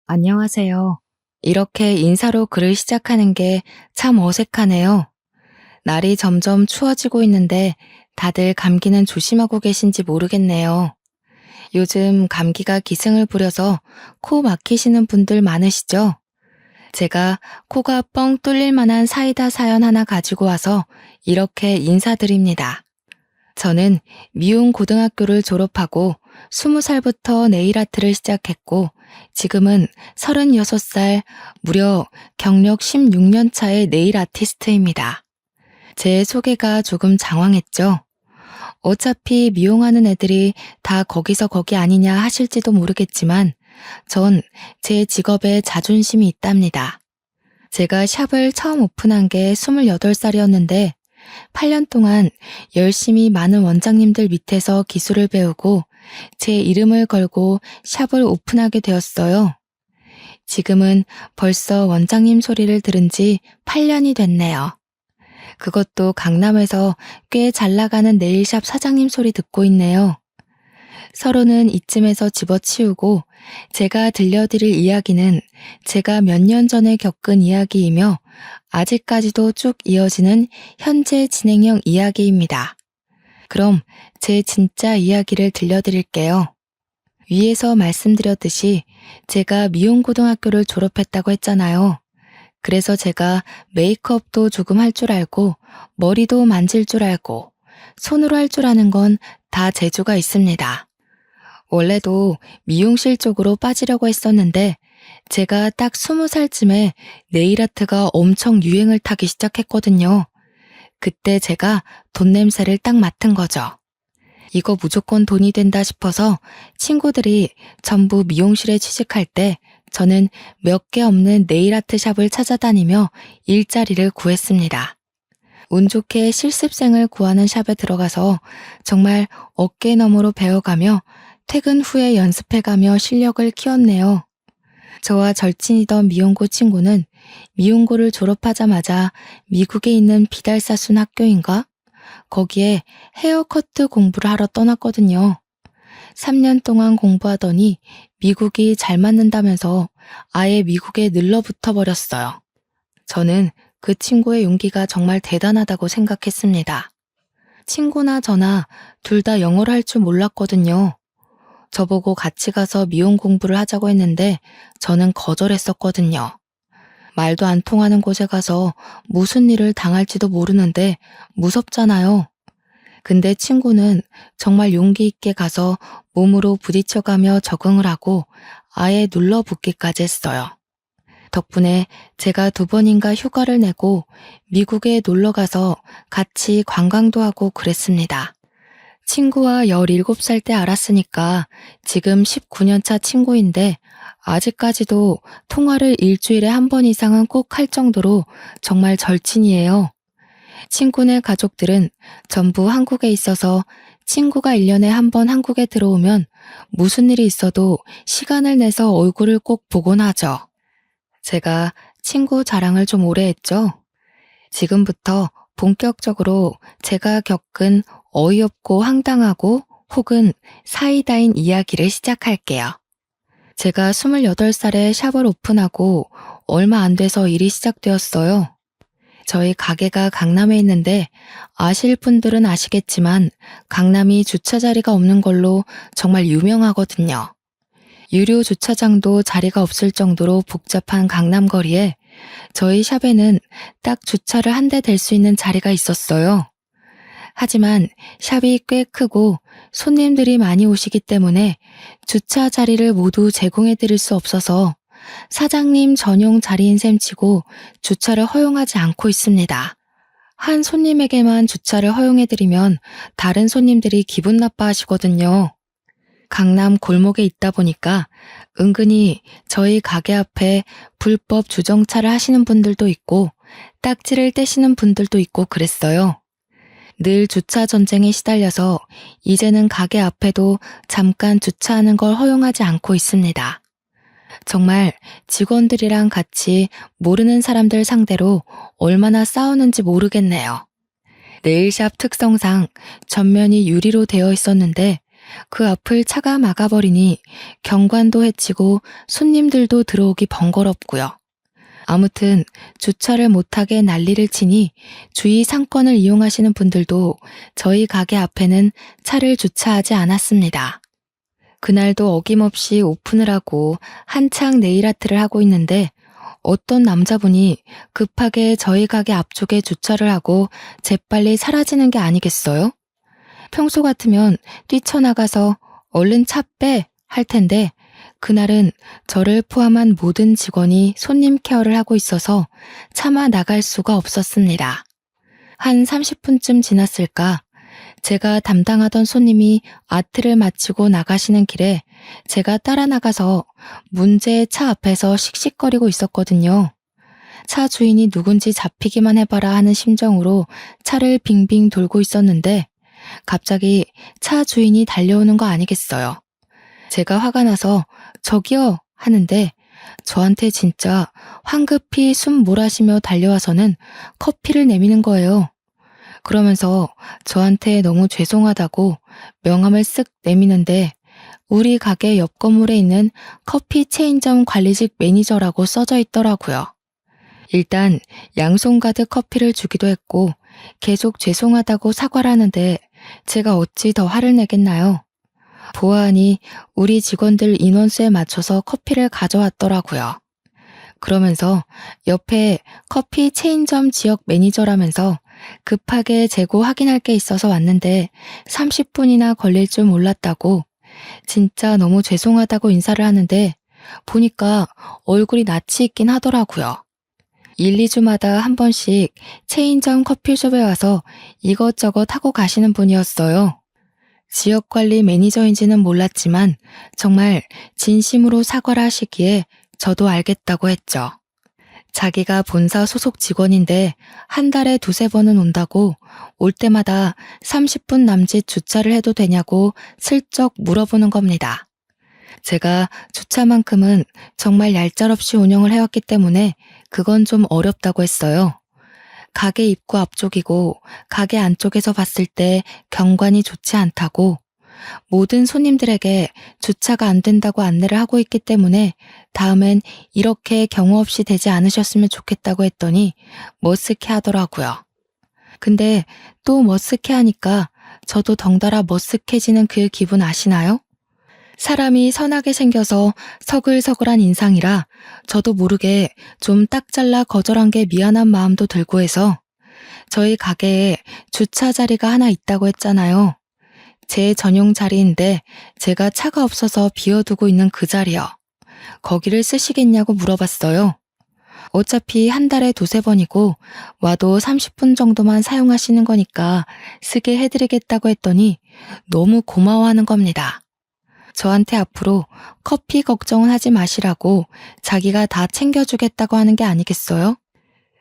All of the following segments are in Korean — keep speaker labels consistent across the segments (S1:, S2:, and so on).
S1: 안녕하세요. 이렇게 인사로 글을 시작하는 게 참 어색하네요. 날이 점점 추워지고 있는데 다들 감기는 조심하고 계신지 모르겠네요. 요즘 감기가 기승을 부려서 코 막히시는 분들 많으시죠? 제가 코가 뻥 뚫릴 만한 사이다 사연 하나 가지고 와서 이렇게 인사드립니다. 저는 미용 고등학교를 졸업하고 20살부터 네일 아트를 시작했고 지금은 36살, 무려 경력 16년 차의 네일 아티스트입니다. 제 소개가 조금 장황했죠? 어차피 미용하는 애들이 다 거기서 거기 아니냐 하실지도 모르겠지만 전 제 직업에 자존심이 있답니다. 제가 샵을 처음 오픈한 게 28살이었는데 8년 동안 열심히 많은 원장님들 밑에서 기술을 배우고 제 이름을 걸고 샵을 오픈하게 되었어요. 지금은 벌써 원장님 소리를 들은 지 8년이 됐네요. 그것도 강남에서 꽤 잘 나가는 네일샵 사장님 소리 듣고 있네요. 서로는 이쯤에서 집어치우고 제가 들려드릴 이야기는 제가 몇 년 전에 겪은 이야기이며 아직까지도 쭉 이어지는 현재 진행형 이야기입니다. 그럼 제 진짜 이야기를 들려드릴게요. 위에서 말씀드렸듯이 제가 미용고등학교를 졸업했다고 했잖아요. 그래서 제가 메이크업도 조금 할 줄 알고 머리도 만질 줄 알고 손으로 할 줄 아는 건 다 재주가 있습니다. 원래도 미용실 쪽으로 빠지려고 했었는데 제가 딱 20살쯤에 네일아트가 엄청 유행을 타기 시작했거든요. 그때 제가 돈 냄새를 딱 맡은 거죠. 이거 무조건 돈이 된다 싶어서 친구들이 전부 미용실에 취직할 때 저는 몇 개 없는 네일아트 샵을 찾아다니며 일자리를 구했습니다. 운 좋게 실습생을 구하는 샵에 들어가서 정말 어깨너머로 배워가며 퇴근 후에 연습해가며 실력을 키웠네요. 저와 절친이던 미용고 친구는 미용고를 졸업하자마자 미국에 있는 비달사순 학교인가? 거기에 헤어커트 공부를 하러 떠났거든요. 3년 동안 공부하더니 미국이 잘 맞는다면서 아예 미국에 늘러붙어 버렸어요. 저는 그 친구의 용기가 정말 대단하다고 생각했습니다. 친구나 저나 둘 다 영어를 할 줄 몰랐거든요. 저보고 같이 가서 미용 공부를 하자고 했는데 저는 거절했었거든요. 말도 안 통하는 곳에 가서 무슨 일을 당할지도 모르는데 무섭잖아요. 근데 친구는 정말 용기 있게 가서 몸으로 부딪혀가며 적응을 하고 아예 눌러붙기까지 했어요. 덕분에 제가 2번인가 휴가를 내고 미국에 놀러가서 같이 관광도 하고 그랬습니다. 친구와 17살 때 알았으니까 지금 19년 차 친구인데 아직까지도 통화를 일주일에 1번 이상은 꼭 할 정도로 정말 절친이에요. 친구네 가족들은 전부 한국에 있어서 친구가 1년에 1번 한국에 들어오면 무슨 일이 있어도 시간을 내서 얼굴을 꼭 보곤 하죠. 제가 친구 자랑을 좀 오래 했죠. 지금부터 본격적으로 제가 겪은 어이없고 황당하고 혹은 사이다인 이야기를 시작할게요. 제가 28살에 샵을 오픈하고 얼마 안 돼서 일이 시작되었어요. 저희 가게가 강남에 있는데 아실 분들은 아시겠지만 강남이 주차 자리가 없는 걸로 정말 유명하거든요. 유료 주차장도 자리가 없을 정도로 복잡한 강남 거리에 저희 샵에는 딱 주차를 한 대 댈 수 있는 자리가 있었어요. 하지만 샵이 꽤 크고 손님들이 많이 오시기 때문에 주차 자리를 모두 제공해 드릴 수 없어서 사장님 전용 자리인 셈 치고 주차를 허용하지 않고 있습니다. 한 손님에게만 주차를 허용해 드리면 다른 손님들이 기분 나빠하시거든요. 강남 골목에 있다 보니까 은근히 저희 가게 앞에 불법 주정차를 하시는 분들도 있고 딱지를 떼시는 분들도 있고 그랬어요. 늘 주차 전쟁에 시달려서 이제는 가게 앞에도 잠깐 주차하는 걸 허용하지 않고 있습니다. 정말 직원들이랑 같이 모르는 사람들 상대로 얼마나 싸우는지 모르겠네요. 네일샵 특성상 전면이 유리로 되어 있었는데 그 앞을 차가 막아버리니 경관도 해치고 손님들도 들어오기 번거롭고요. 아무튼 주차를 못하게 난리를 치니 주위 상권을 이용하시는 분들도 저희 가게 앞에는 차를 주차하지 않았습니다. 그날도 어김없이 오픈을 하고 한창 네일아트를 하고 있는데 어떤 남자분이 급하게 저희 가게 앞쪽에 주차를 하고 재빨리 사라지는 게 아니겠어요? 평소 같으면 뛰쳐나가서 얼른 차 빼! 할 텐데 그날은 저를 포함한 모든 직원이 손님 케어를 하고 있어서 차마 나갈 수가 없었습니다. 한 30분쯤 지났을까? 제가 담당하던 손님이 아트를 마치고 나가시는 길에 제가 따라 나가서 문제의 차 앞에서 씩씩거리고 있었거든요. 차 주인이 누군지 잡히기만 해봐라 하는 심정으로 차를 빙빙 돌고 있었는데 갑자기 차 주인이 달려오는 거 아니겠어요. 제가 화가 나서 저기요 하는데 저한테 진짜 황급히 숨 몰아쉬며 달려와서는 커피를 내미는 거예요. 그러면서 저한테 너무 죄송하다고 명함을 쓱 내미는데 우리 가게 옆 건물에 있는 커피 체인점 관리직 매니저라고 써져 있더라고요. 일단 양손 가득 커피를 주기도 했고 계속 죄송하다고 사과를 하는데 제가 어찌 더 화를 내겠나요? 보아하니 우리 직원들 인원수에 맞춰서 커피를 가져왔더라고요. 그러면서 옆에 커피 체인점 지역 매니저라면서 급하게 재고 확인할 게 있어서 왔는데 30분이나 걸릴 줄 몰랐다고 진짜 너무 죄송하다고 인사를 하는데 보니까 얼굴이 낯이 있긴 하더라고요. 1, 2주마다 한 번씩 체인점 커피숍에 와서 이것저것 하고 가시는 분이었어요. 지역관리 매니저인지는 몰랐지만 정말 진심으로 사과를 하시기에 저도 알겠다고 했죠. 자기가 본사 소속 직원인데 한 달에 두세 번은 온다고 올 때마다 30분 남짓 주차를 해도 되냐고 슬쩍 물어보는 겁니다. 제가 주차만큼은 정말 얄짤없이 운영을 해왔기 때문에 그건 좀 어렵다고 했어요. 가게 입구 앞쪽이고 가게 안쪽에서 봤을 때 경관이 좋지 않다고 모든 손님들에게 주차가 안 된다고 안내를 하고 있기 때문에 다음엔 이렇게 경우 없이 되지 않으셨으면 좋겠다고 했더니 머쓱해 하더라고요. 근데 또 머쓱해 하니까 저도 덩달아 머쓱해지는 그 기분 아시나요? 사람이 선하게 생겨서 서글서글한 인상이라 저도 모르게 좀 딱 잘라 거절한 게 미안한 마음도 들고 해서 저희 가게에 주차 자리가 하나 있다고 했잖아요. 제 전용 자리인데 제가 차가 없어서 비워두고 있는 그 자리요. 거기를 쓰시겠냐고 물어봤어요. 어차피 한 달에 두세 번이고 와도 30분 정도만 사용하시는 거니까 쓰게 해드리겠다고 했더니 너무 고마워하는 겁니다. 저한테 앞으로 커피 걱정은 하지 마시라고 자기가 다 챙겨주겠다고 하는 게 아니겠어요?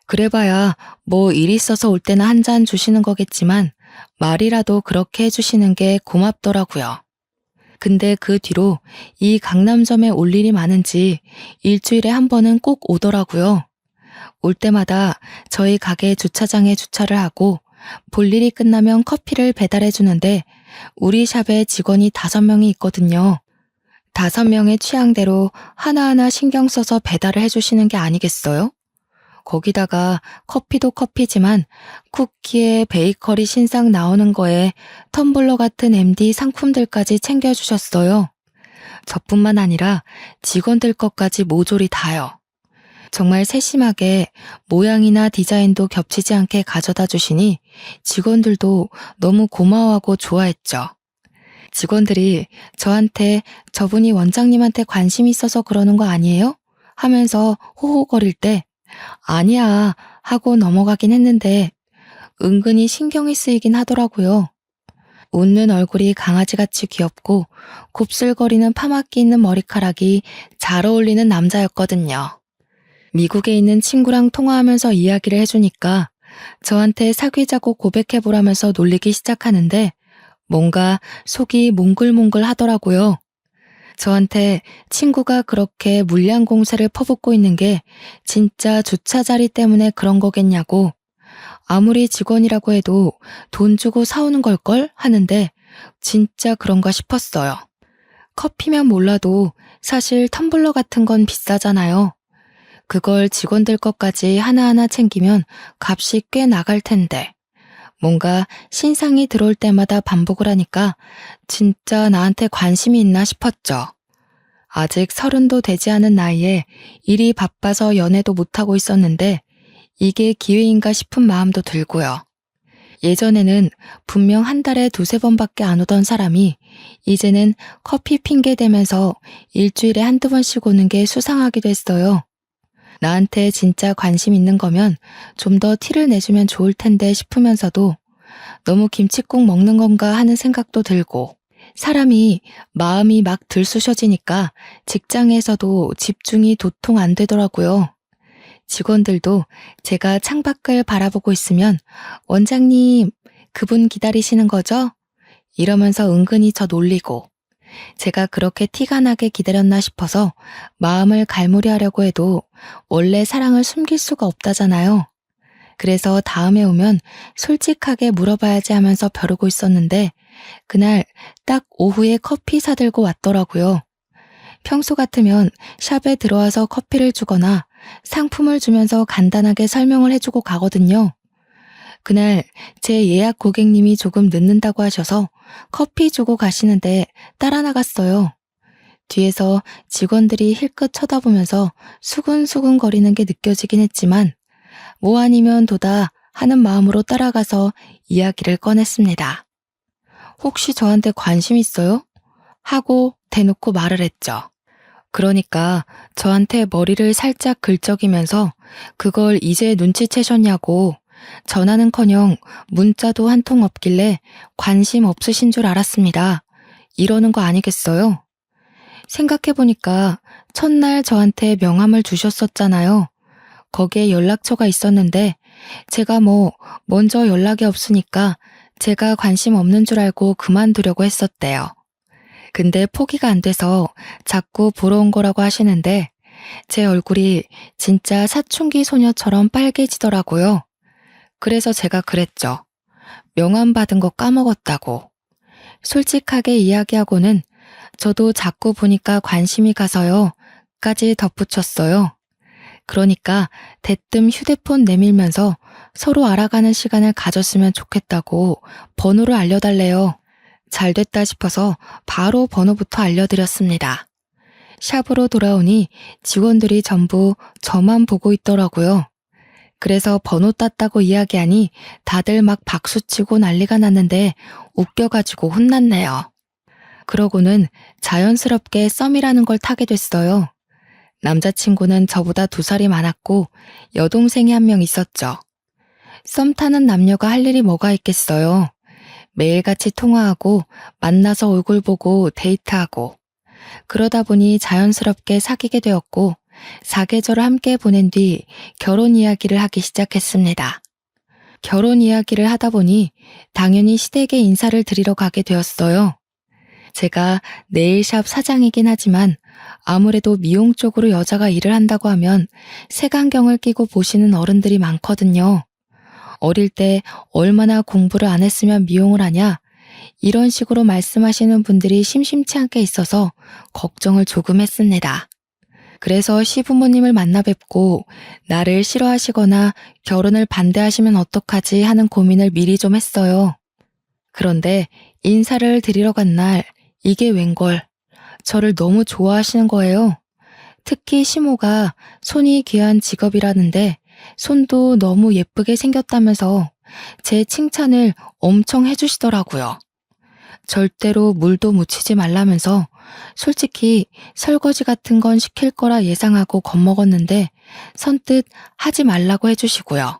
S1: 그래봐야 뭐 일 있어서 올 때나 한 잔 주시는 거겠지만 말이라도 그렇게 해주시는 게 고맙더라고요. 근데 그 뒤로 이 강남점에 올 일이 많은지 일주일에 한 번은 꼭 오더라고요. 올 때마다 저희 가게 주차장에 주차를 하고 볼 일이 끝나면 커피를 배달해 주는데 우리 샵에 직원이 5명이 있거든요. 5명의 취향대로 하나하나 신경 써서 배달을 해주시는 게 아니겠어요? 거기다가 커피도 커피지만 쿠키에 베이커리 신상 나오는 거에 텀블러 같은 MD 상품들까지 챙겨주셨어요. 저뿐만 아니라 직원들 것까지 모조리 다요. 정말 세심하게 모양이나 디자인도 겹치지 않게 가져다 주시니 직원들도 너무 고마워하고 좋아했죠. 직원들이 저한테 저분이 원장님한테 관심 있어서 그러는 거 아니에요? 하면서 호호거릴 때 아니야 하고 넘어가긴 했는데 은근히 신경이 쓰이긴 하더라고요. 웃는 얼굴이 강아지같이 귀엽고 곱슬거리는 파마끼 있는 머리카락이 잘 어울리는 남자였거든요. 미국에 있는 친구랑 통화하면서 이야기를 해주니까 저한테 사귀자고 고백해보라면서 놀리기 시작하는데 뭔가 속이 몽글몽글 하더라고요. 저한테 친구가 그렇게 물량 공세를 퍼붓고 있는 게 진짜 주차 자리 때문에 그런 거겠냐고 아무리 직원이라고 해도 돈 주고 사오는 걸걸 하는데 진짜 그런가 싶었어요. 커피면 몰라도 사실 텀블러 같은 건 비싸잖아요. 그걸 직원들 것까지 하나하나 챙기면 값이 꽤 나갈 텐데. 뭔가 신상이 들어올 때마다 반복을 하니까 진짜 나한테 관심이 있나 싶었죠. 아직 30도 되지 않은 나이에 일이 바빠서 연애도 못하고 있었는데 이게 기회인가 싶은 마음도 들고요. 예전에는 분명 한 달에 두세 번밖에 안 오던 사람이 이제는 커피 핑계 대면서 일주일에 한두 번씩 오는 게 수상하기도 했어요. 나한테 진짜 관심 있는 거면 좀 더 티를 내주면 좋을 텐데 싶으면서도 너무 김칫국 먹는 건가 하는 생각도 들고 사람이 마음이 막 들쑤셔지니까 직장에서도 집중이 도통 안 되더라고요. 직원들도 제가 창밖을 바라보고 있으면 원장님, 그분 기다리시는 거죠? 이러면서 은근히 저 놀리고 제가 그렇게 티가 나게 기다렸나 싶어서 마음을 갈무리하려고 해도 원래 사랑을 숨길 수가 없다잖아요. 그래서 다음에 오면 솔직하게 물어봐야지 하면서 벼르고 있었는데 그날 딱 오후에 커피 사들고 왔더라고요. 평소 같으면 샵에 들어와서 커피를 주거나 상품을 주면서 간단하게 설명을 해주고 가거든요. 그날 제 예약 고객님이 조금 늦는다고 하셔서 커피 주고 가시는데 따라 나갔어요. 뒤에서 직원들이 힐끗 쳐다보면서 수근수근 거리는 게 느껴지긴 했지만 뭐 아니면 도다 하는 마음으로 따라가서 이야기를 꺼냈습니다. 혹시 저한테 관심 있어요? 하고 대놓고 말을 했죠. 그러니까 저한테 머리를 살짝 긁적이면서 그걸 이제 눈치채셨냐고 전화는커녕 문자도 한 통 없길래 관심 없으신 줄 알았습니다. 이러는 거 아니겠어요? 생각해보니까 첫날 저한테 명함을 주셨었잖아요. 거기에 연락처가 있었는데 제가 먼저 연락이 없으니까 제가 관심 없는 줄 알고 그만두려고 했었대요. 근데 포기가 안 돼서 자꾸 보러 온 거라고 하시는데 제 얼굴이 진짜 사춘기 소녀처럼 빨개지더라고요. 그래서 제가 그랬죠. 명함 받은 거 까먹었다고. 솔직하게 이야기하고는 저도 자꾸 보니까 관심이 가서요. 까지 덧붙였어요. 그러니까 대뜸 휴대폰 내밀면서 서로 알아가는 시간을 가졌으면 좋겠다고 번호를 알려달래요. 잘 됐다 싶어서 바로 번호부터 알려드렸습니다. 샵으로 돌아오니 직원들이 전부 저만 보고 있더라고요. 그래서 번호 땄다고 이야기하니 다들 막 박수치고 난리가 났는데 웃겨가지고 혼났네요. 그러고는 자연스럽게 썸이라는 걸 타게 됐어요. 남자친구는 저보다 2살이 많았고 여동생이 한 명 있었죠. 썸 타는 남녀가 할 일이 뭐가 있겠어요. 매일같이 통화하고 만나서 얼굴 보고 데이트하고 그러다 보니 자연스럽게 사귀게 되었고 사계절을 함께 보낸 뒤 결혼 이야기를 하기 시작했습니다. 결혼 이야기를 하다 보니 당연히 시댁에 인사를 드리러 가게 되었어요. 제가 네일샵 사장이긴 하지만 아무래도 미용 쪽으로 여자가 일을 한다고 하면 색안경을 끼고 보시는 어른들이 많거든요. 어릴 때 얼마나 공부를 안 했으면 미용을 하냐 이런 식으로 말씀하시는 분들이 심심치 않게 있어서 걱정을 조금 했습니다. 그래서 시부모님을 만나 뵙고 나를 싫어하시거나 결혼을 반대하시면 어떡하지 하는 고민을 미리 좀 했어요. 그런데 인사를 드리러 간 날 이게 웬걸 저를 너무 좋아하시는 거예요. 특히 시모가 손이 귀한 직업이라는데 손도 너무 예쁘게 생겼다면서 제 칭찬을 엄청 해주시더라고요. 절대로 물도 묻히지 말라면서 솔직히 설거지 같은 건 시킬 거라 예상하고 겁먹었는데 선뜻 하지 말라고 해주시고요.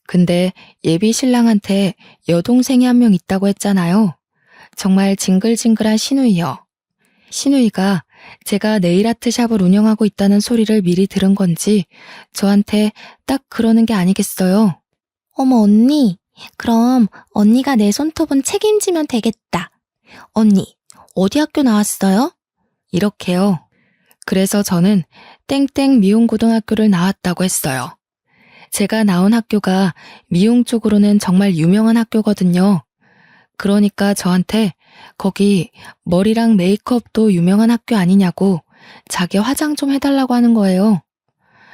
S1: 근데 예비 신랑한테 여동생이 한 명 있다고 했잖아요. 정말 징글징글한 시누이요. 시누이가 제가 네일아트 샵을 운영하고 있다는 소리를 미리 들은 건지 저한테 딱 그러는 게 아니겠어요.
S2: 어머, 언니. 그럼 언니가 내 손톱은 책임지면 되겠다. 언니, 어디 학교 나왔어요?
S1: 이렇게요. 그래서 저는 땡땡 미용고등학교를 나왔다고 했어요. 제가 나온 학교가 미용 쪽으로는 정말 유명한 학교거든요. 그러니까 저한테 거기 머리랑 메이크업도 유명한 학교 아니냐고 자기 화장 좀 해달라고 하는 거예요.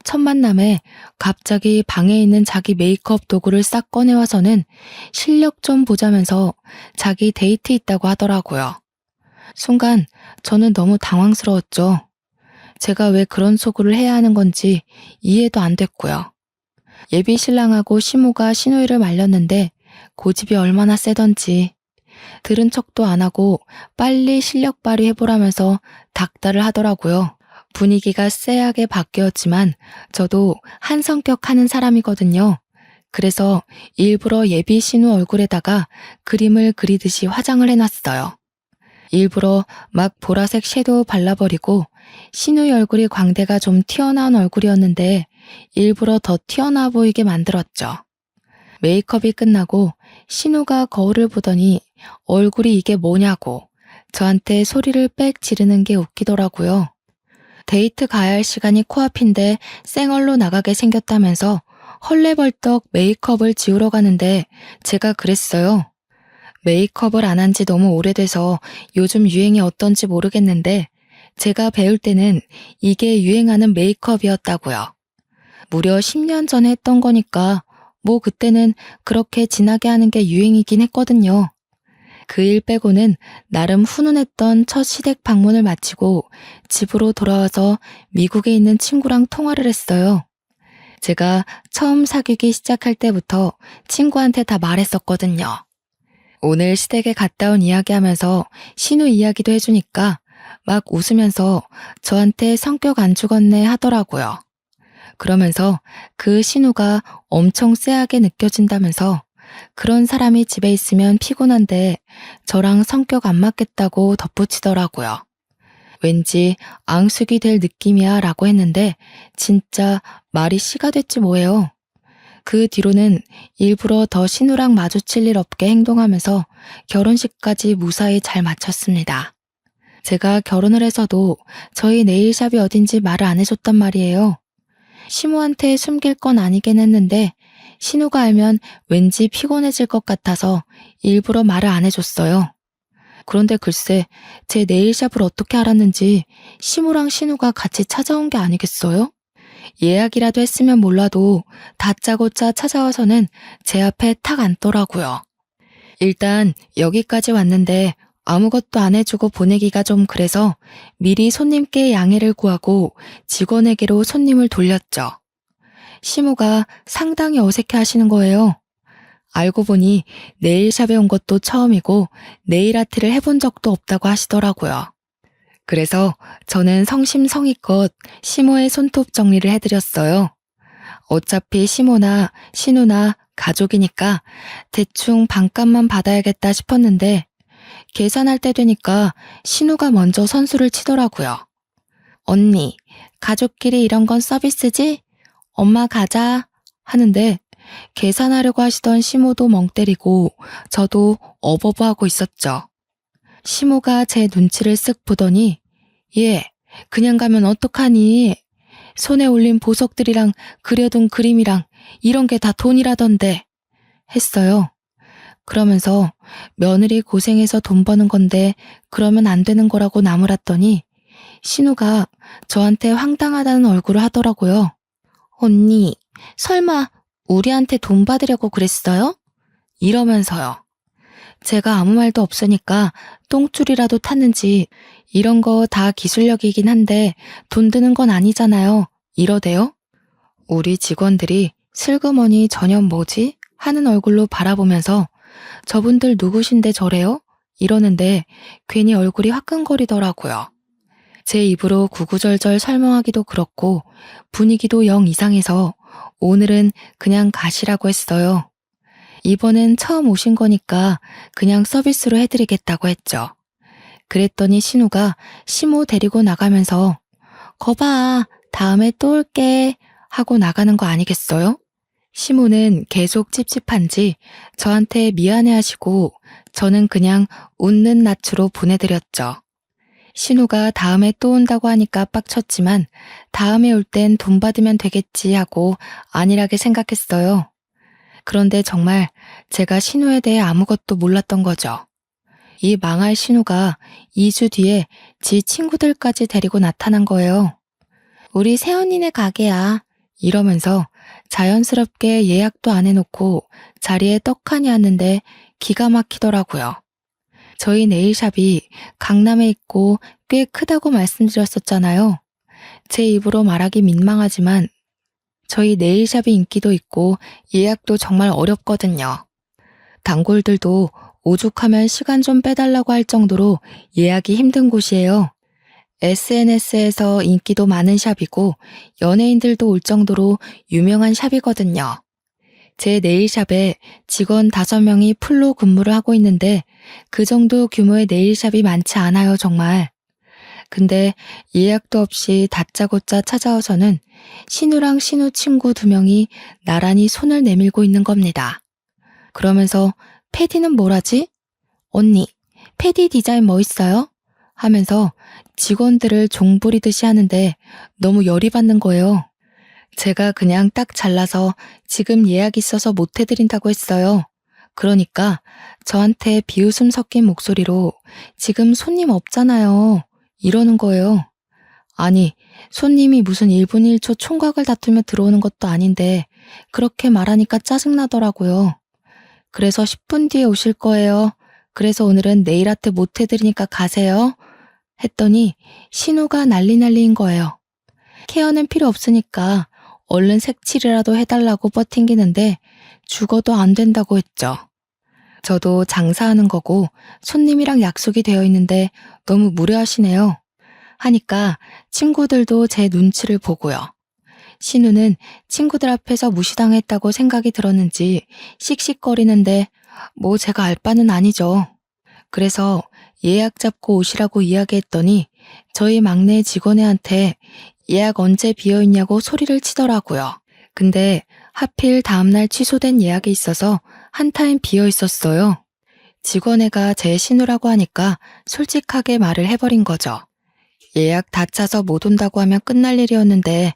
S1: 첫 만남에 갑자기 방에 있는 자기 메이크업 도구를 싹 꺼내와서는 실력 좀 보자면서 자기 데이트 있다고 하더라고요. 순간 저는 너무 당황스러웠죠. 제가 왜 그런 소구를 해야 하는 건지 이해도 안 됐고요. 예비 신랑하고 시모가 시누이를 말렸는데 고집이 얼마나 세던지 들은 척도 안 하고 빨리 실력 발휘해보라면서 닥달을 하더라고요. 분위기가 쎄하게 바뀌었지만 저도 한 성격 하는 사람이거든요. 그래서 일부러 예비 신우 얼굴에다가 그림을 그리듯이 화장을 해놨어요. 일부러 막 보라색 섀도우 발라버리고 신우의 얼굴이 광대가 좀 튀어나온 얼굴이었는데 일부러 더 튀어나와 보이게 만들었죠. 메이크업이 끝나고 신우가 거울을 보더니 얼굴이 이게 뭐냐고 저한테 소리를 빽 지르는 게 웃기더라고요. 데이트 가야 할 시간이 코앞인데 쌩얼로 나가게 생겼다면서 헐레벌떡 메이크업을 지우러 가는데 제가 그랬어요. 메이크업을 안 한 지 너무 오래돼서 요즘 유행이 어떤지 모르겠는데 제가 배울 때는 이게 유행하는 메이크업이었다고요. 무려 10년 전에 했던 거니까 뭐 그때는 그렇게 진하게 하는 게 유행이긴 했거든요. 그 일 빼고는 나름 훈훈했던 첫 시댁 방문을 마치고 집으로 돌아와서 미국에 있는 친구랑 통화를 했어요. 제가 처음 사귀기 시작할 때부터 친구한테 다 말했었거든요. 오늘 시댁에 갔다 온 이야기하면서 신우 이야기도 해주니까 막 웃으면서 저한테 성격 안 죽었네 하더라고요. 그러면서 그 신우가 엄청 쎄하게 느껴진다면서 그런 사람이 집에 있으면 피곤한데 저랑 성격 안 맞겠다고 덧붙이더라고요. 왠지 앙숙이 될 느낌이야 라고 했는데 진짜 말이 씨가 됐지 뭐예요. 그 뒤로는 일부러 더 신우랑 마주칠 일 없게 행동하면서 결혼식까지 무사히 잘 마쳤습니다. 제가 결혼을 해서도 저희 네일샵이 어딘지 말을 안 해줬단 말이에요. 시모한테 숨길 건 아니긴 했는데 신우가 알면 왠지 피곤해질 것 같아서 일부러 말을 안 해줬어요. 그런데 글쎄 제 네일샵을 어떻게 알았는지 시모랑 신우가 같이 찾아온 게 아니겠어요? 예약이라도 했으면 몰라도 다짜고짜 찾아와서는 제 앞에 탁 앉더라고요. 일단 여기까지 왔는데 아무것도 안 해주고 보내기가 좀 그래서 미리 손님께 양해를 구하고 직원에게로 손님을 돌렸죠. 시모가 상당히 어색해 하시는 거예요. 알고 보니 네일샵에 온 것도 처음이고 네일 아트를 해본 적도 없다고 하시더라고요. 그래서 저는 성심성의껏 시모의 손톱 정리를 해드렸어요. 어차피 시모나 신우나 가족이니까 대충 반값만 받아야겠다 싶었는데 계산할 때 되니까 신우가 먼저 선수를 치더라고요. 언니, 가족끼리 이런 건 서비스지? 엄마 가자 하는데 계산하려고 하시던 시모도 멍 때리고 저도 어버버하고 있었죠. 시모가 제 눈치를 쓱 보더니 얘 그냥 가면 어떡하니? 손에 올린 보석들이랑 그려둔 그림이랑 이런 게 다 돈이라던데 했어요. 그러면서 며느리 고생해서 돈 버는 건데 그러면 안 되는 거라고 나무랐더니 신우가 저한테 황당하다는 얼굴을 하더라고요. 언니, 설마 우리한테 돈 받으려고 그랬어요? 이러면서요. 제가 아무 말도 없으니까 똥줄이라도 탔는지 이런 거 다 기술력이긴 한데 돈 드는 건 아니잖아요. 이러대요. 우리 직원들이 슬그머니 저년 뭐지? 하는 얼굴로 바라보면서 저분들 누구신데 저래요? 이러는데 괜히 얼굴이 화끈거리더라고요. 제 입으로 구구절절 설명하기도 그렇고 분위기도 영 이상해서 오늘은 그냥 가시라고 했어요. 이번엔 처음 오신 거니까 그냥 서비스로 해드리겠다고 했죠. 그랬더니 신우가 시모 데리고 나가면서 거봐, 다음에 또 올게 하고 나가는 거 아니겠어요? 시모는 계속 찝찝한지 저한테 미안해하시고 저는 그냥 웃는 낯으로 보내드렸죠. 신우가 다음에 또 온다고 하니까 빡쳤지만 다음에 올 땐 돈 받으면 되겠지 하고 안일하게 생각했어요. 그런데 정말 제가 신우에 대해 아무것도 몰랐던 거죠. 이 망할 신우가 2주 뒤에 지 친구들까지 데리고 나타난 거예요.
S2: 우리 새언니네 가게야.
S1: 이러면서 자연스럽게 예약도 안 해놓고 자리에 떡하니 앉는데 기가 막히더라고요. 저희 네일샵이 강남에 있고 꽤 크다고 말씀드렸었잖아요. 제 입으로 말하기 민망하지만 저희 네일샵이 인기도 있고 예약도 정말 어렵거든요. 단골들도 오죽하면 시간 좀 빼달라고 할 정도로 예약이 힘든 곳이에요. SNS에서 인기도 많은 샵이고 연예인들도 올 정도로 유명한 샵이거든요. 제 네일샵에 직원 5명이 풀로 근무를 하고 있는데 그 정도 규모의 네일샵이 많지 않아요, 정말. 근데 예약도 없이 다짜고짜 찾아와서는 신우랑 신우 친구 2명이 나란히 손을 내밀고 있는 겁니다. 그러면서 패디는 뭐라지? 언니, 패디 디자인 뭐 있어요? 하면서 직원들을 종부리듯이 하는데 너무 열이 받는 거예요. 제가 그냥 딱 잘라서 지금 예약 있어서 못 해드린다고 했어요. 그러니까 저한테 비웃음 섞인 목소리로 지금 손님 없잖아요. 이러는 거예요. 아니, 손님이 무슨 1분 1초 총각을 다투며 들어오는 것도 아닌데 그렇게 말하니까 짜증나더라고요. 그래서 10분 뒤에 오실 거예요. 그래서 오늘은 네일 아트 못 해드리니까 가세요. 했더니 신우가 난리인 거예요. 케어는 필요 없으니까 얼른 색칠이라도 해달라고 버팅기는데 죽어도 안 된다고 했죠. 저도 장사하는 거고 손님이랑 약속이 되어 있는데 너무 무례하시네요. 하니까 친구들도 제 눈치를 보고요. 신우는 친구들 앞에서 무시당했다고 생각이 들었는지 씩씩거리는데 뭐 제가 알 바는 아니죠. 그래서 예약 잡고 오시라고 이야기했더니 저희 막내 직원애한테 예약 언제 비어있냐고 소리를 치더라고요. 근데 하필 다음날 취소된 예약이 있어서 한 타임 비어있었어요. 직원애가 제 신우라고 하니까 솔직하게 말을 해버린 거죠. 예약 다 차서 못 온다고 하면 끝날 일이었는데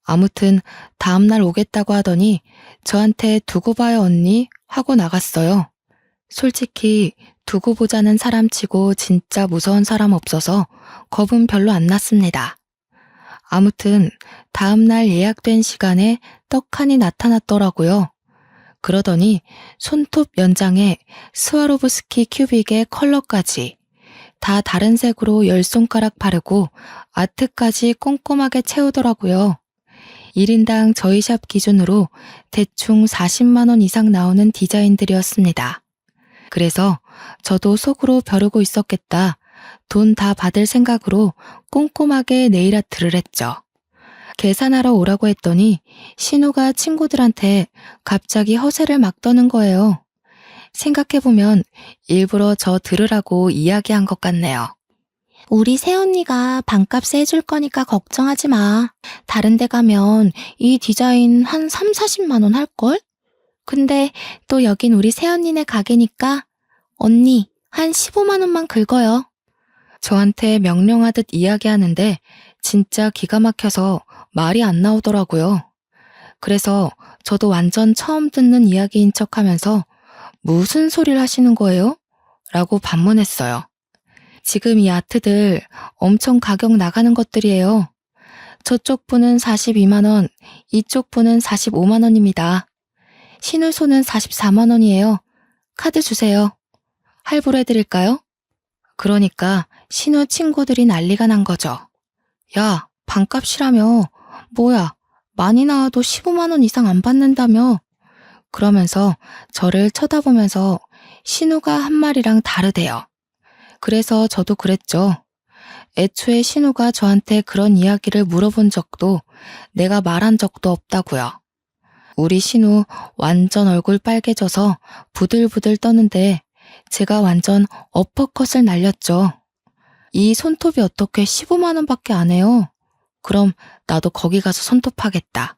S1: 아무튼 다음날 오겠다고 하더니 저한테 두고 봐요 언니 하고 나갔어요. 솔직히 두고 보자는 사람 치고 진짜 무서운 사람 없어서 겁은 별로 안 났습니다. 아무튼 다음날 예약된 시간에 떡하니 나타났더라고요. 그러더니 손톱 연장에 스와로브스키 큐빅의 컬러까지 다 다른 색으로 10손가락 바르고 아트까지 꼼꼼하게 채우더라고요. 1인당 저희 샵 기준으로 대충 40만 원 이상 나오는 디자인들이었습니다. 그래서 저도 속으로 벼르고 있었겠다. 돈 다 받을 생각으로 꼼꼼하게 네일 아트를 했죠. 계산하러 오라고 했더니 신우가 친구들한테 갑자기 허세를 막 떠는 거예요. 생각해보면 일부러 저 들으라고 이야기한 것 같네요.
S2: 우리 새언니가 반값에 해줄 거니까 걱정하지 마. 다른 데 가면 이 디자인 한 3, 40만 원 할걸? 근데 또 여긴 우리 새언니네 가게니까 언니 한 15만 원만 긁어요.
S1: 저한테 명령하듯 이야기하는데 진짜 기가 막혀서 말이 안 나오더라고요. 그래서 저도 완전 처음 듣는 이야기인 척하면서 무슨 소리를 하시는 거예요? 라고 반문했어요. 지금 이 아트들 엄청 가격 나가는 것들이에요. 저쪽 분은 42만 원, 이쪽 분은 45만 원입니다. 신우 손은 44만 원이에요. 카드 주세요. 할부로 해드릴까요? 그러니까 신우 친구들이 난리가 난 거죠. 야, 반값이라며. 뭐야, 많이 나와도 15만 원 이상 안 받는다며. 그러면서 저를 쳐다보면서 신우가 한 말이랑 다르대요. 그래서 저도 그랬죠. 애초에 신우가 저한테 그런 이야기를 물어본 적도 내가 말한 적도 없다고요. 우리 신우 완전 얼굴 빨개져서 부들부들 떠는데 제가 완전 어퍼컷을 날렸죠. 이 손톱이 어떻게 15만 원밖에 안 해요? 그럼 나도 거기 가서 손톱하겠다.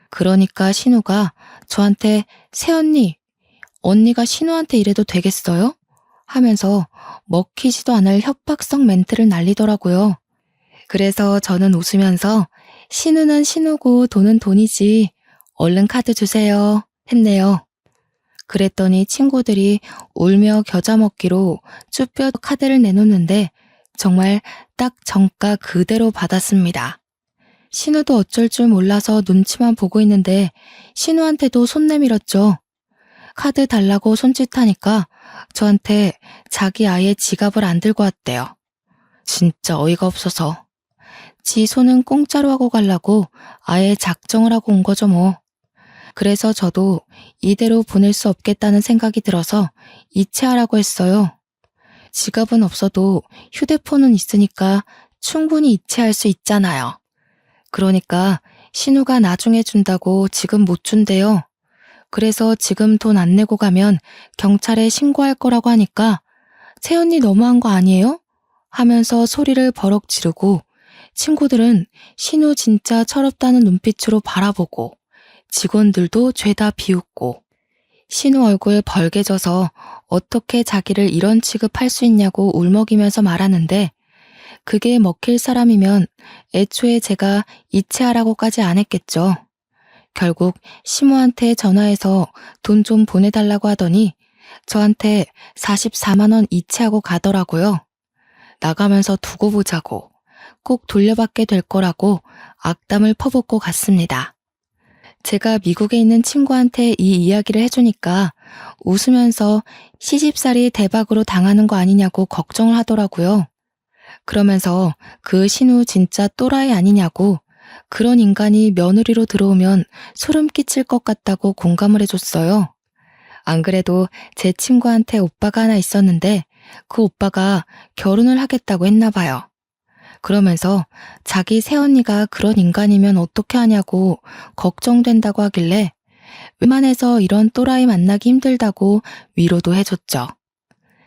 S1: 그러니까 신우가 저한테 새언니, 언니가 신우한테 이래도 되겠어요? 하면서 먹히지도 않을 협박성 멘트를 날리더라고요. 그래서 저는 웃으면서 신우는 신우고 돈은 돈이지. 얼른 카드 주세요. 했네요. 그랬더니 친구들이 울며 겨자 먹기로 쭈뼛 카드를 내놓는데 정말 딱 정가 그대로 받았습니다. 신우도 어쩔 줄 몰라서 눈치만 보고 있는데 신우한테도 손 내밀었죠. 카드 달라고 손짓하니까 저한테 자기 아예 지갑을 안 들고 왔대요. 진짜 어이가 없어서. 지 손은 공짜로 하고 가려고 아예 작정을 하고 온 거죠 뭐. 그래서 저도 이대로 보낼 수 없겠다는 생각이 들어서 이체하라고 했어요. 지갑은 없어도 휴대폰은 있으니까 충분히 이체할 수 있잖아요. 그러니까 신우가 나중에 준다고 지금 못 준대요. 그래서 지금 돈 안 내고 가면 경찰에 신고할 거라고 하니까 새언니 너무한 거 아니에요? 하면서 소리를 버럭 지르고 친구들은 신우 진짜 철없다는 눈빛으로 바라보고 직원들도 죄다 비웃고 신우 얼굴 벌개져서 어떻게 자기를 이런 취급할 수 있냐고 울먹이면서 말하는데 그게 먹힐 사람이면 애초에 제가 이체하라고까지 안 했겠죠. 결국 시모한테 전화해서 돈 좀 보내달라고 하더니 저한테 44만 원 이체하고 가더라고요. 나가면서 두고 보자고 꼭 돌려받게 될 거라고 악담을 퍼붓고 갔습니다. 제가 미국에 있는 친구한테 이 이야기를 해주니까 웃으면서 시집살이 대박으로 당하는 거 아니냐고 걱정을 하더라고요. 그러면서 그 신우 진짜 또라이 아니냐고 그런 인간이 며느리로 들어오면 소름 끼칠 것 같다고 공감을 해줬어요. 안 그래도 제 친구한테 오빠가 하나 있었는데 그 오빠가 결혼을 하겠다고 했나 봐요. 그러면서 자기 새언니가 그런 인간이면 어떻게 하냐고 걱정된다고 하길래 웬만해서 이런 또라이 만나기 힘들다고 위로도 해줬죠.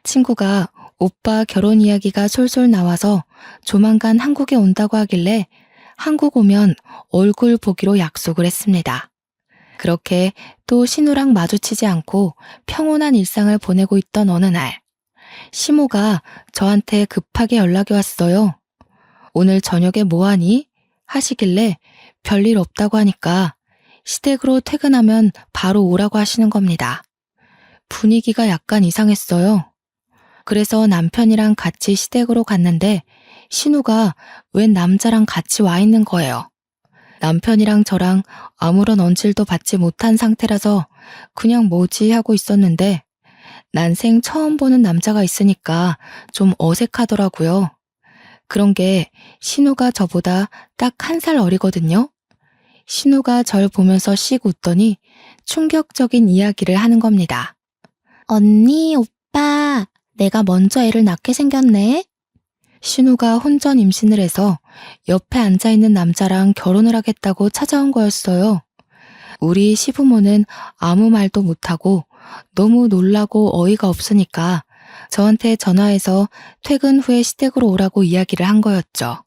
S1: 친구가 오빠 결혼 이야기가 솔솔 나와서 조만간 한국에 온다고 하길래 한국 오면 얼굴 보기로 약속을 했습니다. 그렇게 또 신우랑 마주치지 않고 평온한 일상을 보내고 있던 어느 날, 시모가 저한테 급하게 연락이 왔어요. 오늘 저녁에 뭐하니? 하시길래 별일 없다고 하니까 시댁으로 퇴근하면 바로 오라고 하시는 겁니다. 분위기가 약간 이상했어요. 그래서 남편이랑 같이 시댁으로 갔는데 신우가 웬 남자랑 같이 와 있는 거예요. 남편이랑 저랑 아무런 언질도 받지 못한 상태라서 그냥 뭐지 하고 있었는데 난생 처음 보는 남자가 있으니까 좀 어색하더라고요. 그런 게 신우가 저보다 딱 1살 어리거든요. 신우가 절 보면서 씩 웃더니 충격적인 이야기를 하는 겁니다.
S2: 언니, 오빠, 내가 먼저 애를 낳게 생겼네.
S1: 신우가 혼전 임신을 해서 옆에 앉아있는 남자랑 결혼을 하겠다고 찾아온 거였어요. 우리 시부모는 아무 말도 못하고 너무 놀라고 어이가 없으니까 저한테 전화해서 퇴근 후에 시댁으로 오라고 이야기를 한 거였죠.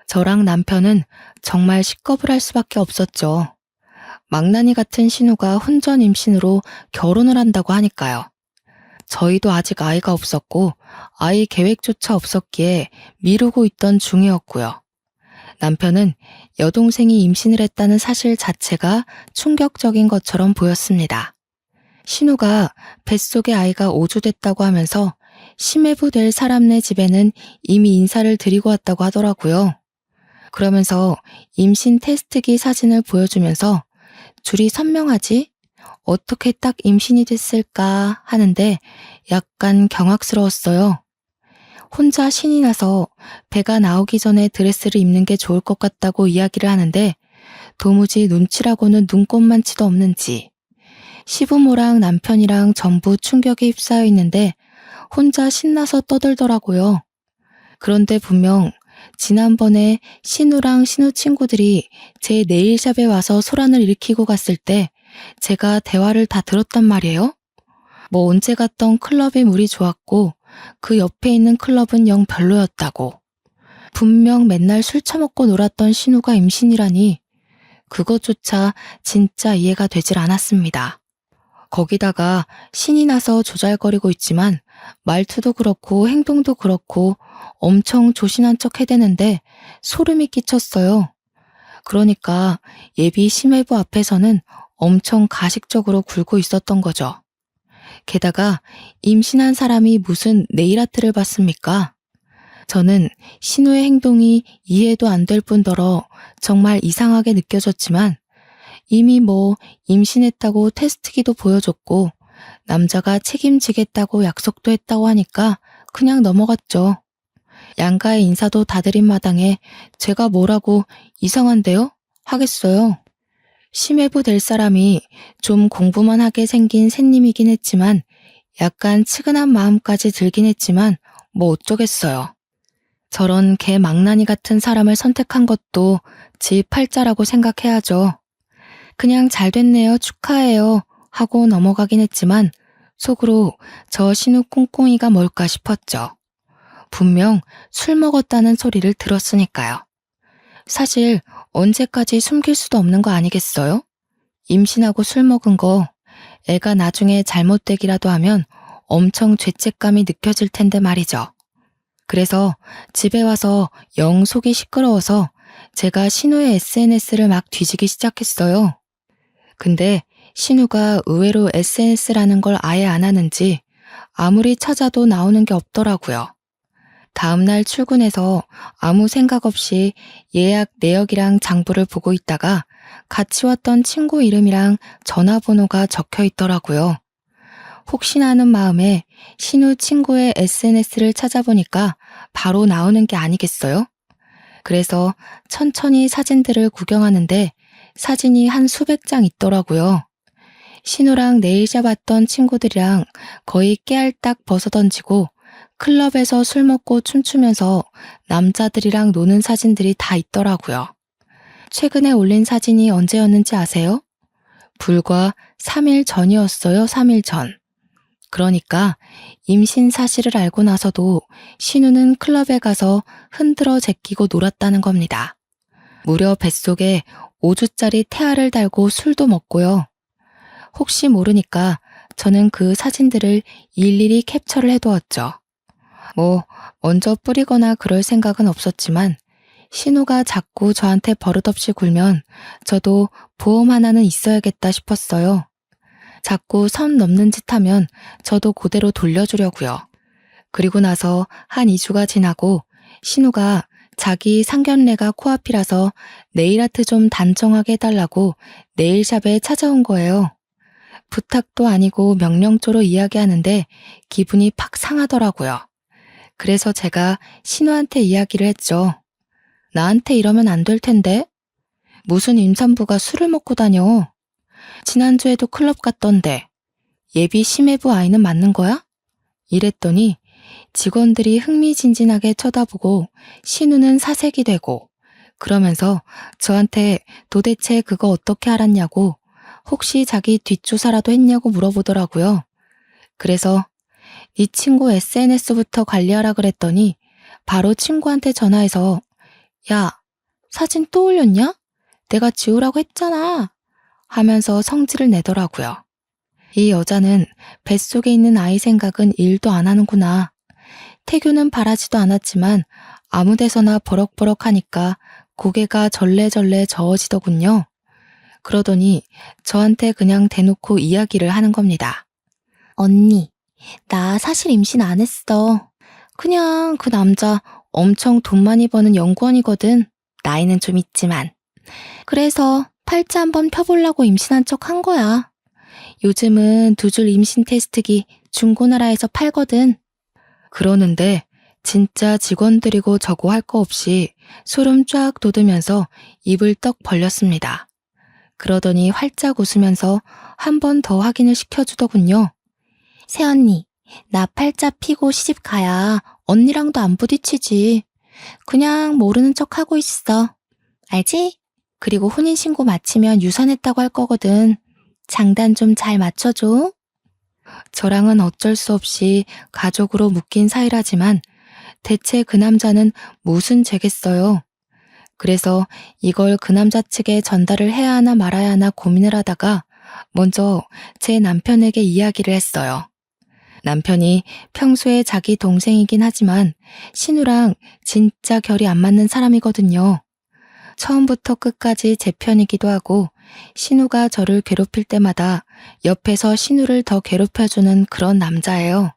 S1: 저랑 남편은 정말 식겁을 할 수밖에 없었죠. 망나니 같은 신우가 혼전 임신으로 결혼을 한다고 하니까요. 저희도 아직 아이가 없었고 아이 계획조차 없었기에 미루고 있던 중이었고요. 남편은 여동생이 임신을 했다는 사실 자체가 충격적인 것처럼 보였습니다. 신우가 뱃속에 아이가 오주됐다고 하면서 심해부 될 사람네 집에는 이미 인사를 드리고 왔다고 하더라고요. 그러면서 임신 테스트기 사진을 보여주면서 줄이 선명하지? 어떻게 딱 임신이 됐을까 하는데 약간 경악스러웠어요. 혼자 신이 나서 배가 나오기 전에 드레스를 입는 게 좋을 것 같다고 이야기를 하는데 도무지 눈치라고는 눈꼽만치도 없는지 시부모랑 남편이랑 전부 충격에 휩싸여 있는데 혼자 신나서 떠들더라고요. 그런데 분명 지난번에 신우랑 신우 친구들이 제 네일샵에 와서 소란을 일으키고 갔을 때 제가 대화를 다 들었단 말이에요. 뭐 언제 갔던 클럽이 물이 좋았고 그 옆에 있는 클럽은 영 별로였다고. 분명 맨날 술 처먹고 놀았던 신우가 임신이라니 그것조차 진짜 이해가 되질 않았습니다. 거기다가 신이 나서 조잘거리고 있지만 말투도 그렇고 행동도 그렇고 엄청 조신한 척 해대는데 소름이 끼쳤어요. 그러니까 예비 심해부 앞에서는 엄청 가식적으로 굴고 있었던 거죠. 게다가 임신한 사람이 무슨 네일아트를 받습니까? 저는 신우의 행동이 이해도 안 될 뿐더러 정말 이상하게 느껴졌지만 이미 임신했다고 테스트기도 보여줬고 남자가 책임지겠다고 약속도 했다고 하니까 그냥 넘어갔죠. 양가의 인사도 다 드린 마당에 제가 뭐라고 이상한데요? 하겠어요. 심해부 될 사람이 좀 공부만 하게 생긴 새님이긴 했지만 약간 측은한 마음까지 들긴 했지만 뭐 어쩌겠어요. 저런 개 망나니 같은 사람을 선택한 것도 지 팔자라고 생각해야죠. 그냥 잘 됐네요, 축하해요 하고 넘어가긴 했지만 속으로 저 신우 꽁꽁이가 뭘까 싶었죠. 분명 술 먹었다는 소리를 들었으니까요. 사실 언제까지 숨길 수도 없는 거 아니겠어요? 임신하고 술 먹은 거 애가 나중에 잘못되기라도 하면 엄청 죄책감이 느껴질 텐데 말이죠. 그래서 집에 와서 영 속이 시끄러워서 제가 신우의 SNS를 막 뒤지기 시작했어요. 근데 신우가 의외로 SNS라는 걸 아예 안 하는지 아무리 찾아도 나오는 게 없더라고요. 다음날 출근해서 아무 생각 없이 예약 내역이랑 장부를 보고 있다가 같이 왔던 친구 이름이랑 전화번호가 적혀 있더라고요. 혹시나 하는 마음에 신우 친구의 SNS를 찾아보니까 바로 나오는 게 아니겠어요? 그래서 천천히 사진들을 구경하는데 사진이 한 수백 장 있더라고요. 신우랑 네일샵 왔던 친구들이랑 거의 깨알딱 벗어던지고 클럽에서 술 먹고 춤추면서 남자들이랑 노는 사진들이 다 있더라고요. 최근에 올린 사진이 언제였는지 아세요? 불과 3일 전이었어요, 3일 전. 그러니까 임신 사실을 알고 나서도 신우는 클럽에 가서 흔들어 제끼고 놀았다는 겁니다. 무려 뱃속에 5주짜리 태아를 달고 술도 먹고요. 혹시 모르니까 저는 그 사진들을 일일이 캡처를 해두었죠. 먼저 뿌리거나 그럴 생각은 없었지만 신우가 자꾸 저한테 버릇없이 굴면 저도 보험 하나는 있어야겠다 싶었어요. 자꾸 선 넘는 짓 하면 저도 그대로 돌려주려고요. 그리고 나서 한 2주가 지나고 신우가 자기 상견례가 코앞이라서 네일아트 좀 단정하게 해달라고 네일샵에 찾아온 거예요. 부탁도 아니고 명령조로 이야기하는데 기분이 팍 상하더라고요. 그래서 제가 신우한테 이야기를 했죠. 나한테 이러면 안 될 텐데? 무슨 임산부가 술을 먹고 다녀? 지난주에도 클럽 갔던데 예비 심해부 아이는 맞는 거야? 이랬더니 직원들이 흥미진진하게 쳐다보고 신우는 사색이 되고 그러면서 저한테 도대체 그거 어떻게 알았냐고 혹시 자기 뒷조사라도 했냐고 물어보더라고요. 그래서 네 친구 SNS부터 관리하라 그랬더니 바로 친구한테 전화해서 야, 사진 또 올렸냐? 내가 지우라고 했잖아. 하면서 성질을 내더라고요. 이 여자는 뱃속에 있는 아이 생각은 일도 안 하는구나. 태교는 바라지도 않았지만 아무 데서나 버럭버럭 하니까 고개가 절레절레 저어지더군요. 그러더니 저한테 그냥 대놓고 이야기를 하는 겁니다.
S2: 언니, 나 사실 임신 안 했어. 그냥 그 남자 엄청 돈 많이 버는 연구원이거든. 나이는 좀 있지만. 그래서 팔자 한번 펴보려고 임신한 척 한 거야. 요즘은 2줄 임신 테스트기 중고나라에서 팔거든.
S1: 그러는데 진짜 직원들이고 저고 할 거 없이 소름 쫙 돋으면서 입을 떡 벌렸습니다. 그러더니 활짝 웃으면서 한 번 더 확인을 시켜주더군요.
S2: 새언니, 나 팔자 피고 시집 가야 언니랑도 안 부딪히지. 그냥 모르는 척 하고 있어. 알지? 그리고 혼인신고 마치면 유산했다고 할 거거든. 장단 좀 잘 맞춰줘.
S1: 저랑은 어쩔 수 없이 가족으로 묶인 사이라지만 대체 그 남자는 무슨 죄겠어요. 그래서 이걸 그 남자 측에 전달을 해야 하나 말아야 하나 고민을 하다가 먼저 제 남편에게 이야기를 했어요. 남편이 평소에 자기 동생이긴 하지만 신우랑 진짜 결이 안 맞는 사람이거든요. 처음부터 끝까지 제 편이기도 하고 신우가 저를 괴롭힐 때마다 옆에서 신우를 더 괴롭혀주는 그런 남자예요.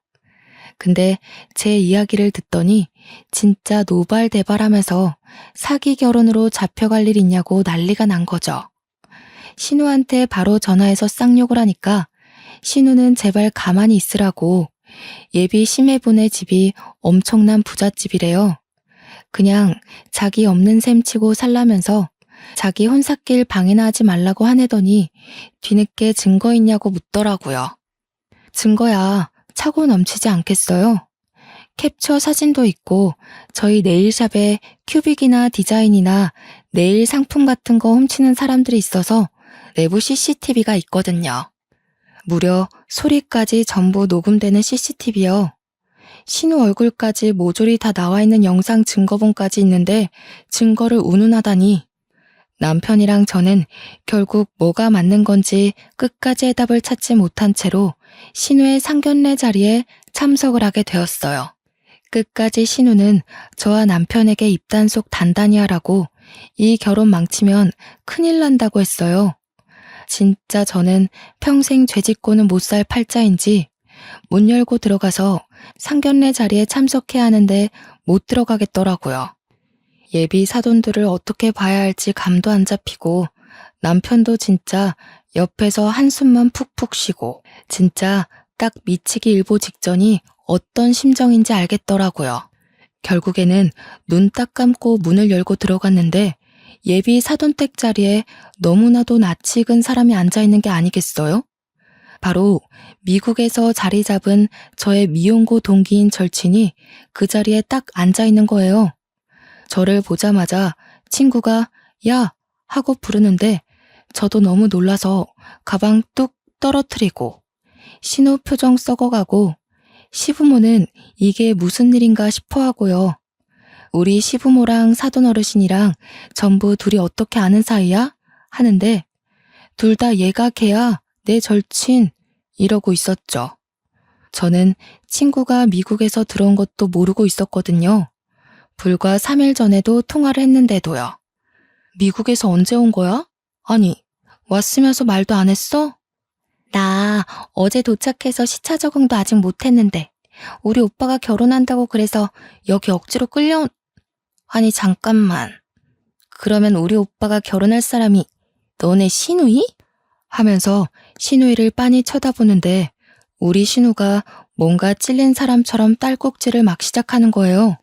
S1: 근데 제 이야기를 듣더니 진짜 노발대발하면서 사기 결혼으로 잡혀갈 일 있냐고 난리가 난 거죠. 신우한테 바로 전화해서 쌍욕을 하니까 신우는 제발 가만히 있으라고, 예비 심해분의 집이 엄청난 부잣집이래요. 그냥 자기 없는 셈 치고 살라면서 자기 혼삿길 방해나 하지 말라고 화내더니 뒤늦게 증거 있냐고 묻더라고요. 증거야 차고 넘치지 않겠어요? 캡처 사진도 있고 저희 네일샵에 큐빅이나 디자인이나 네일 상품 같은 거 훔치는 사람들이 있어서 내부 CCTV가 있거든요. 무려 소리까지 전부 녹음되는 CCTV요. 신우 얼굴까지 모조리 다 나와 있는 영상 증거본까지 있는데 증거를 운운하다니. 남편이랑 저는 결국 뭐가 맞는 건지 끝까지 해답을 찾지 못한 채로 신우의 상견례 자리에 참석을 하게 되었어요. 끝까지 신우는 저와 남편에게 입단속 단단히 하라고, 이 결혼 망치면 큰일 난다고 했어요. 진짜 저는 평생 죄짓고는 못 살 팔자인지 문 열고 들어가서 상견례 자리에 참석해야 하는데 못 들어가겠더라고요. 예비 사돈들을 어떻게 봐야 할지 감도 안 잡히고 남편도 진짜 옆에서 한숨만 푹푹 쉬고 진짜 딱 미치기 일보 직전이 어떤 심정인지 알겠더라고요. 결국에는 눈 딱 감고 문을 열고 들어갔는데 예비 사돈댁 자리에 너무나도 낯이 익은 사람이 앉아있는 게 아니겠어요? 바로 미국에서 자리 잡은 저의 미용고 동기인 절친이 그 자리에 딱 앉아있는 거예요. 저를 보자마자 친구가 야! 하고 부르는데 저도 너무 놀라서 가방 뚝 떨어뜨리고 신우 표정 썩어가고 시부모는 이게 무슨 일인가 싶어 하고요. 우리 시부모랑 사돈 어르신이랑 전부 둘이 어떻게 아는 사이야? 하는데 둘 다 얘가 걔야, 내 절친, 이러고 있었죠. 저는 친구가 미국에서 들어온 것도 모르고 있었거든요. 불과 3일 전에도 통화를 했는데도요. 미국에서 언제 온 거야? 아니, 왔으면서 말도 안 했어? 나 어제 도착해서 시차 적응도 아직 못했는데 우리 오빠가 결혼한다고 그래서 여기 억지로 끌려온... 아니 잠깐만. 그러면 우리 오빠가 결혼할 사람이 너네 신우이? 하면서 신우이를 빤히 쳐다보는데 우리 신우가 뭔가 찔린 사람처럼 딸꾹질을 막 시작하는 거예요.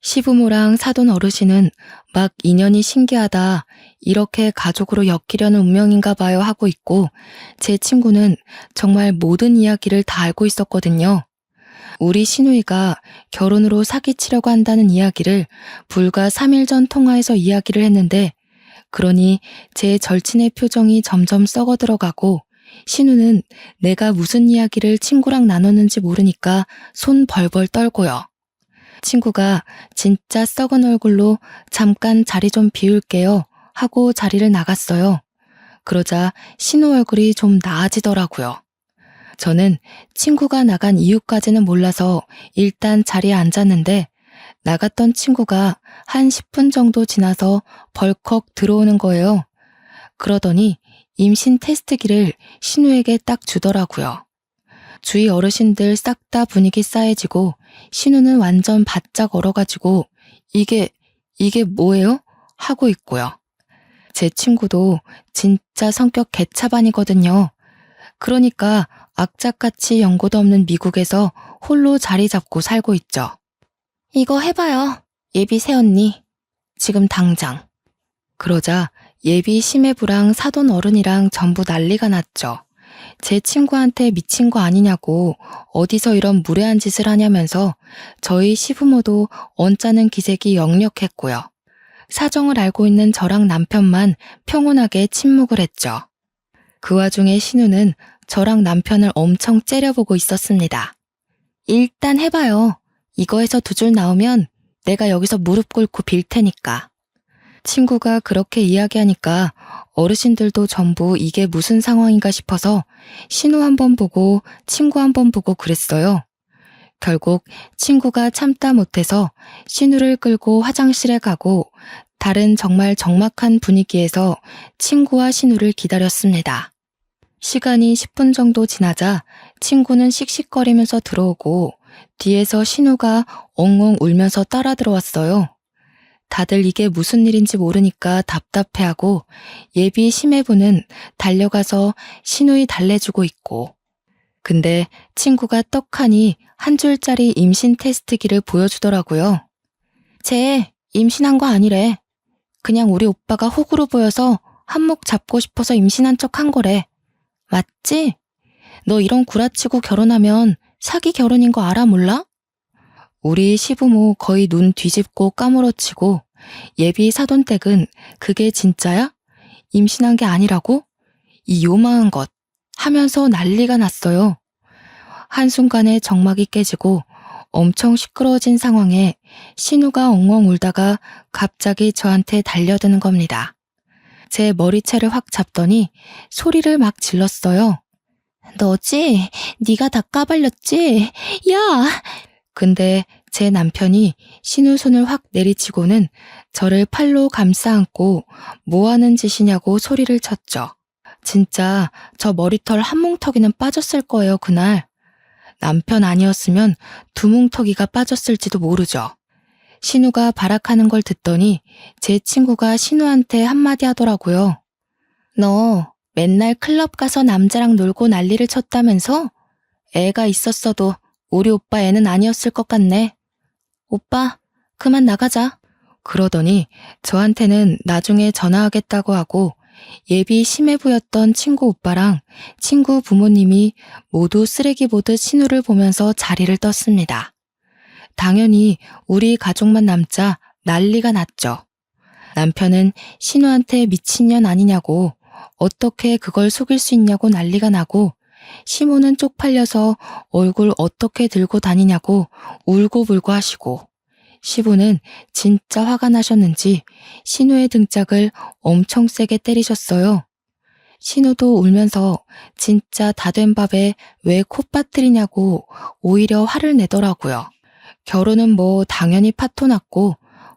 S1: 시부모랑 사돈 어르신은 막 인연이 신기하다, 이렇게 가족으로 엮이려는 운명인가 봐요 하고 있고 제 친구는 정말 모든 이야기를 다 알고 있었거든요. 우리 신우이가 결혼으로 사기치려고 한다는 이야기를 불과 3일 전 통화에서 이야기를 했는데 그러니 제 절친의 표정이 점점 썩어 들어가고 신우는 내가 무슨 이야기를 친구랑 나눴는지 모르니까 손 벌벌 떨고요. 친구가 진짜 썩은 얼굴로 잠깐 자리 좀 비울게요 하고 자리를 나갔어요. 그러자 신우 얼굴이 좀 나아지더라고요. 저는 친구가 나간 이유까지는 몰라서 일단 자리에 앉았는데 나갔던 친구가 한 10분 정도 지나서 벌컥 들어오는 거예요. 그러더니 임신 테스트기를 신우에게 딱 주더라고요. 주위 어르신들 싹 다 분위기 싸해지고 신우는 완전 바짝 얼어가지고 이게 뭐예요? 하고 있고요. 제 친구도 진짜 성격 개차반이거든요. 그러니까 악착같이 연고도 없는 미국에서 홀로 자리 잡고 살고 있죠. 이거 해봐요. 예비 새언니. 지금 당장. 그러자 예비 시매부랑 사돈 어른이랑 전부 난리가 났죠. 제 친구한테 미친 거 아니냐고 어디서 이런 무례한 짓을 하냐면서 저희 시부모도 언짢은 기색이 역력했고요. 사정을 알고 있는 저랑 남편만 평온하게 침묵을 했죠. 그 와중에 신우는 저랑 남편을 엄청 째려보고 있었습니다. 일단 해봐요. 이거에서 2줄 나오면 내가 여기서 무릎 꿇고 빌 테니까. 친구가 그렇게 이야기하니까 어르신들도 전부 이게 무슨 상황인가 싶어서 신우 한 번 보고 친구 한 번 보고 그랬어요. 결국 친구가 참다 못해서 신우를 끌고 화장실에 가고 달은 정말 적막한 분위기에서 친구와 신우를 기다렸습니다. 시간이 10분 정도 지나자 친구는 씩씩거리면서 들어오고 뒤에서 신우가 엉엉 울면서 따라 들어왔어요. 다들 이게 무슨 일인지 모르니까 답답해하고 예비 심해부는 달려가서 신우이 달래주고 있고, 근데 친구가 떡하니 한 줄짜리 임신 테스트기를 보여주더라고요. 쟤 임신한 거 아니래. 그냥 우리 오빠가 호구로 보여서 한몫 잡고 싶어서 임신한 척 한 거래. 맞지? 너 이런 구라치고 결혼하면 사기 결혼인 거 알아 몰라? 우리 시부모 거의 눈 뒤집고 까무러치고 예비 사돈댁은 그게 진짜야? 임신한 게 아니라고? 이 요망한 것 하면서 난리가 났어요. 한순간에 정막이 깨지고 엄청 시끄러워진 상황에 신우가 엉엉 울다가 갑자기 저한테 달려드는 겁니다. 제 머리채를 확 잡더니 소리를 막 질렀어요. 너지? 네가 다 까발렸지? 야! 근데 제 남편이 신우 손을 확 내리치고는 저를 팔로 감싸 안고 뭐하는 짓이냐고 소리를 쳤죠. 진짜 저 머리털 한 뭉텅이는 빠졌을 거예요, 그날. 남편 아니었으면 두 뭉텅이가 빠졌을지도 모르죠. 신우가 발악하는 걸 듣더니 제 친구가 신우한테 한마디 하더라고요. 너 맨날 클럽 가서 남자랑 놀고 난리를 쳤다면서? 애가 있었어도 우리 오빠 애는 아니었을 것 같네. 오빠, 그만 나가자. 그러더니 저한테는 나중에 전화하겠다고 하고 예비 심해부였던 친구 오빠랑 친구 부모님이 모두 쓰레기 보듯 신우를 보면서 자리를 떴습니다. 당연히 우리 가족만 남자 난리가 났죠. 남편은 신우한테 미친년 아니냐고, 어떻게 그걸 속일 수 있냐고 난리가 나고, 시모는 쪽팔려서 얼굴 어떻게 들고 다니냐고 울고불고 하시고, 시부는 진짜 화가 나셨는지 신우의 등짝을 엄청 세게 때리셨어요. 신우도 울면서 진짜 다 된 밥에 왜 코 빠뜨리냐고 오히려 화를 내더라고요. 결혼은 뭐 당연히 파토났고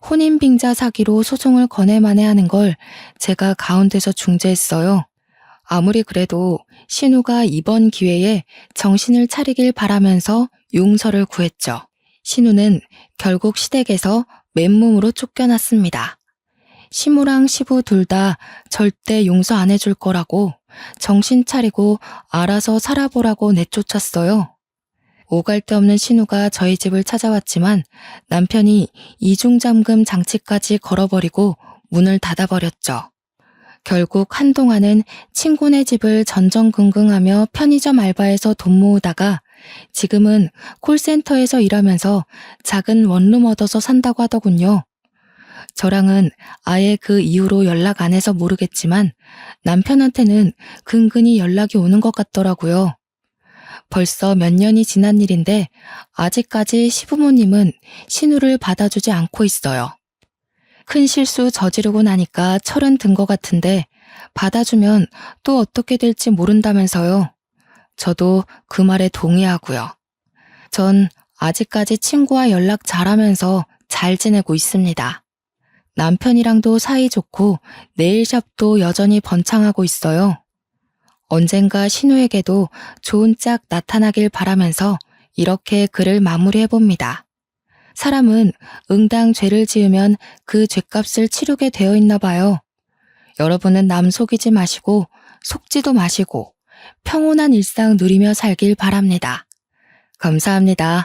S1: 혼인빙자 사기로 소송을 거낼만해 하는 걸 제가 가운데서 중재했어요. 아무리 그래도 신우가 이번 기회에 정신을 차리길 바라면서 용서를 구했죠. 신우는 결국 시댁에서 맨몸으로 쫓겨났습니다. 시무랑 시부 둘 다 절대 용서 안 해줄 거라고 정신 차리고 알아서 살아보라고 내쫓았어요. 오갈 데 없는 신우가 저희 집을 찾아왔지만 남편이 이중잠금 장치까지 걸어버리고 문을 닫아버렸죠. 결국 한동안은 친구네 집을 전전긍긍하며 편의점 알바에서 돈 모으다가 지금은 콜센터에서 일하면서 작은 원룸 얻어서 산다고 하더군요. 저랑은 아예 그 이후로 연락 안 해서 모르겠지만 남편한테는 근근히 연락이 오는 것 같더라고요. 벌써 몇 년이 지난 일인데 아직까지 시부모님은 신우를 받아주지 않고 있어요. 큰 실수 저지르고 나니까 철은 든 것 같은데 받아주면 또 어떻게 될지 모른다면서요. 저도 그 말에 동의하고요. 전 아직까지 친구와 연락 잘하면서 잘 지내고 있습니다. 남편이랑도 사이좋고 네일샵도 여전히 번창하고 있어요. 언젠가 신우에게도 좋은 짝 나타나길 바라면서 이렇게 글을 마무리해봅니다. 사람은 응당 죄를 지으면 그 죄값을 치르게 되어 있나 봐요. 여러분은 남 속이지 마시고 속지도 마시고 평온한 일상 누리며 살길 바랍니다. 감사합니다.